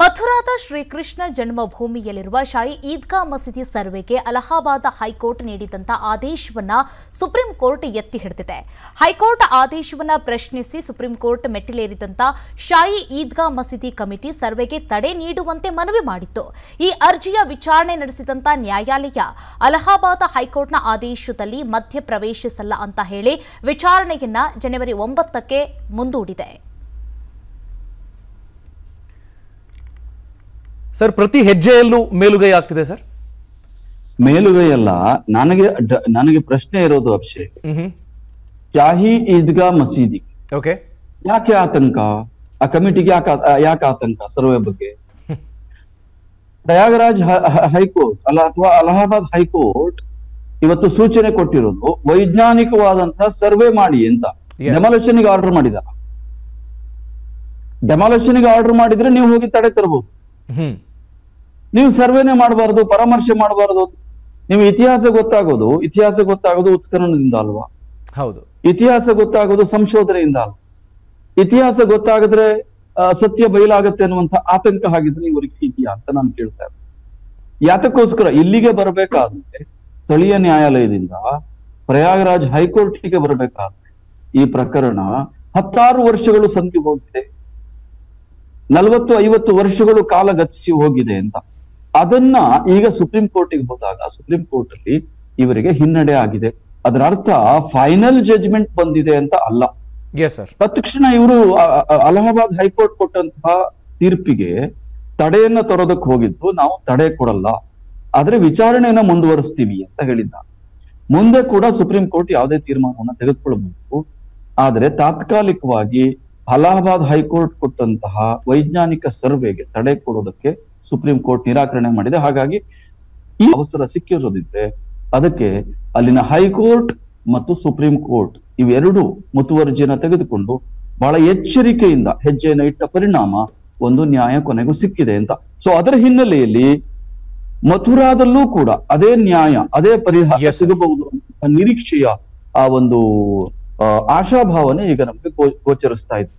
ಮಥುರಾದ ಶ್ರೀಕೃಷ್ಣ ಜನ್ಮಭೂಮಿಯಲ್ಲಿರುವ ಶಾಹಿ ಈದ್ಗಾ ಮಸೀದಿ ಸರ್ವೆಗೆ ಅಲಹಾಬಾದ್ ಹೈಕೋರ್ಟ್ ನೀಡಿದಂತ ಆದೇಶವನ್ನ supreme court ಎತ್ತಿ ಹಿಡಿದಿದೆ. ಹೈಕೋರ್ಟ್ ಆದೇಶವನ್ನ ಪ್ರಶ್ನಿಸಿ ಸುಪ್ರೀಂ ಕೋರ್ಟ್ ಮೆಟ್ಟಿಲೇರಿದಂತ ಶಾಹಿ ಈದ್ಗಾ ಮಸೀದಿ ಕಮಿಟಿ ಸರ್ವೆಗೆ ತಡೆ ನೀಡುವಂತೆ ಮನವಿ ಮಾಡಿತ್ತು. ಈ ಅರ್ಜಿಯ ವಿಚಾರಣೆ ನಡೆಸಿದಂತ ನ್ಯಾಯಾಲಯ ಅಲಹಾಬಾದ್ ಹೈಕೋರ್ಟ್ನ ಆದೇಶದಲ್ಲಿ ಮಧ್ಯಪ್ರವೇಶಿಸಲ್ಲ ಅಂತ ಹೇಳಿ ವಿಚಾರಣೆಯನ್ನ ಜನವರಿ 9ಕ್ಕೆ ಮುಂದೂಡಿದೆ. ಸರ್, ಪ್ರತಿ ಹೆಜ್ಜೆಯಲ್ಲೂ ಮೇಲುಗೈ ಆಗ್ತಿದೆ ಸರ್. ಮೇಲುಗೈ ಅಲ್ಲ, ನನಗೆ ಪ್ರಶ್ನೆ ಇರೋದು ಅಭಿಷೇಕ್, ಶಾಹಿ ಈದ್ಗಾ ಮಸೀದಿ ಯಾಕೆ ಆತಂಕ? ಆ ಕಮಿಟಿಗೆ ಯಾಕೆ ಆತಂಕ ಸರ್ವೆ ಬಗ್ಗೆ? ಪ್ರಯಾಗರಾಜ್ ಹೈಕೋರ್ಟ್ ಅಥವಾ ಅಲಹಾಬಾದ್ ಹೈಕೋರ್ಟ್ ಇವತ್ತು ಸೂಚನೆ ಕೊಟ್ಟಿರೋದು ವೈಜ್ಞಾನಿಕವಾದಂತಹ ಸರ್ವೆ ಮಾಡಿ ಅಂತ. ಡೆಮಾಲಿಷನ್ಗೆ ಆರ್ಡರ್ ಮಾಡಿದಾರ. ಡೆಮಾಲಿಷನ್ಗೆ ಆರ್ಡರ್ ಮಾಡಿದ್ರೆ ನೀವು ಹೋಗಿ ತಡೆ ತರಬಹುದು. ನೀವು ಸರ್ವೆನೆ ಮಾಡಬಾರದು, ಪರಾಮರ್ಶೆ ಮಾಡಬಾರದು. ನೀವು ಇತಿಹಾಸ ಗೊತ್ತಾಗೋದು ಉತ್ಖನನದಿಂದ ಅಲ್ವಾ? ಹೌದು. ಇತಿಹಾಸ ಗೊತ್ತಾಗೋದು ಸಂಶೋಧನೆಯಿಂದ ಅಲ್ವಾ? ಇತಿಹಾಸ ಗೊತ್ತಾಗಿದ್ರೆ ಸತ್ಯ ಬಯಲಾಗತ್ತೆ ಅನ್ನುವಂತ ಆತಂಕ ಆಗಿದ್ರೆ ಇವರಿಗೆ ಇದೆಯಾ ಅಂತ ನಾನು ಕೇಳ್ತಾ ಇದ್ದೆ. ಯಾತಕ್ಕೋಸ್ಕರ ಇಲ್ಲಿಗೆ ಬರಬೇಕಾದ್ರೆ ಸ್ಥಳೀಯ ನ್ಯಾಯಾಲಯದಿಂದ ಪ್ರಯಾಗರಾಜ್ ಹೈಕೋರ್ಟ್ಗೆ ಬರಬೇಕಾದ್ರೆ ಈ ಪ್ರಕರಣ 16 ವರ್ಷಗಳು ಸಂಧಿ ಹೋಗಿದೆ, 40-50 ವರ್ಷಗಳು ಕಾಲ ಗತಿಸಿ ಹೋಗಿದೆ ಅಂತ. ಅದನ್ನ ಈಗ ಸುಪ್ರೀಂ ಕೋರ್ಟಿಗೆ ಹೋದಾಗ ಸುಪ್ರೀಂ ಕೋರ್ಟ್ ಅಲ್ಲಿ ಇವರಿಗೆ ಹಿನ್ನಡೆ ಆಗಿದೆ. ಅದರ ಅರ್ಥ ಫೈನಲ್ ಜಡ್ಜ್ಮೆಂಟ್ ಬಂದಿದೆ ಅಂತ ಅಲ್ಲ. ತಕ್ಷಣ ಇವರು ಅಲಹಾಬಾದ್ ಹೈಕೋರ್ಟ್ ಕೊಟ್ಟಂತಹ ತೀರ್ಪಿಗೆ ತಡೆಯನ್ನ ತರೋದಕ್ಕೆ ಹೋಗಿದ್ದು, ನಾವು ತಡೆ ಕೊಡಲ್ಲ, ಆದ್ರೆ ವಿಚಾರಣೆಯನ್ನ ಮುಂದುವರಿಸ್ತೀವಿ ಅಂತ ಹೇಳಿದ್ದ. ಮುಂದೆ ಕೂಡ ಸುಪ್ರೀಂ ಕೋರ್ಟ್ ಯಾವುದೇ ತೀರ್ಮಾನವನ್ನ ತೆಗೆದುಕೊಳ್ಳಬಹುದು. ಆದ್ರೆ ತಾತ್ಕಾಲಿಕವಾಗಿ ಅಲಹಾಬಾದ್ ಹೈಕೋರ್ಟ್ ಕೊಟ್ಟಂತಹ ವೈಜ್ಞಾನಿಕ ಸರ್ವೆಗೆ ತಡೆ ಕೊಡೋದಕ್ಕೆ ಸುಪ್ರೀಂ ಕೋರ್ಟ್ ನಿರಾಕರಣೆ ಮಾಡಿದೆ. ಹಾಗಾಗಿ ಈ ಅವಸರ ಸಿಕ್ಕಿರೋದಿದ್ರೆ ಅದಕ್ಕೆ ಅಲ್ಲಿನ ಹೈಕೋರ್ಟ್ ಮತ್ತು ಸುಪ್ರೀಂ ಕೋರ್ಟ್ ಇವೆರಡು ಮುತುವರ್ಜಿಯನ್ನು ತೆಗೆದುಕೊಂಡು ಬಹಳ ಎಚ್ಚರಿಕೆಯಿಂದ ಹೆಜ್ಜೆಯನ್ನು ಇಟ್ಟ ಪರಿಣಾಮ ಒಂದು ನ್ಯಾಯ ಕೊನೆಗೂ ಸಿಕ್ಕಿದೆ ಅಂತ. ಸೊ ಅದರ ಹಿನ್ನೆಲೆಯಲ್ಲಿ ಮಥುರಾದಲ್ಲೂ ಕೂಡ ಅದೇ ನ್ಯಾಯ, ಅದೇ ಪರಿಹಾರ ಸಿಗಬಹುದು ಅಂತ ನಿರೀಕ್ಷೆಯ ಆ ಒಂದು ಆಶಾಭಾವನೆ ಈಗ ನಮಗೆ ಗೋಚರಿಸ್ತಾ ಇದೆ.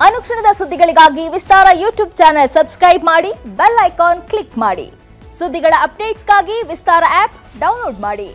ಅನುಕ್ಷಣದ ಸುದ್ದಿಗಳಿಗಾಗಿ ವಿಸ್ತಾರ ಯೂಟ್ಯೂಬ್ ಚಾನೆಲ್ ಸಬ್ಸ್ಕ್ರೈಬ್ ಮಾಡಿ, ಬೆಲ್ ಐಕಾನ್ ಕ್ಲಿಕ್ ಮಾಡಿ. ಸುದ್ದಿಗಳ ಅಪ್ಡೇಟ್ಸ್ಗಾಗಿ ವಿಸ್ತಾರ ಆಪ್ ಡೌನ್ಲೋಡ್ ಮಾಡಿ.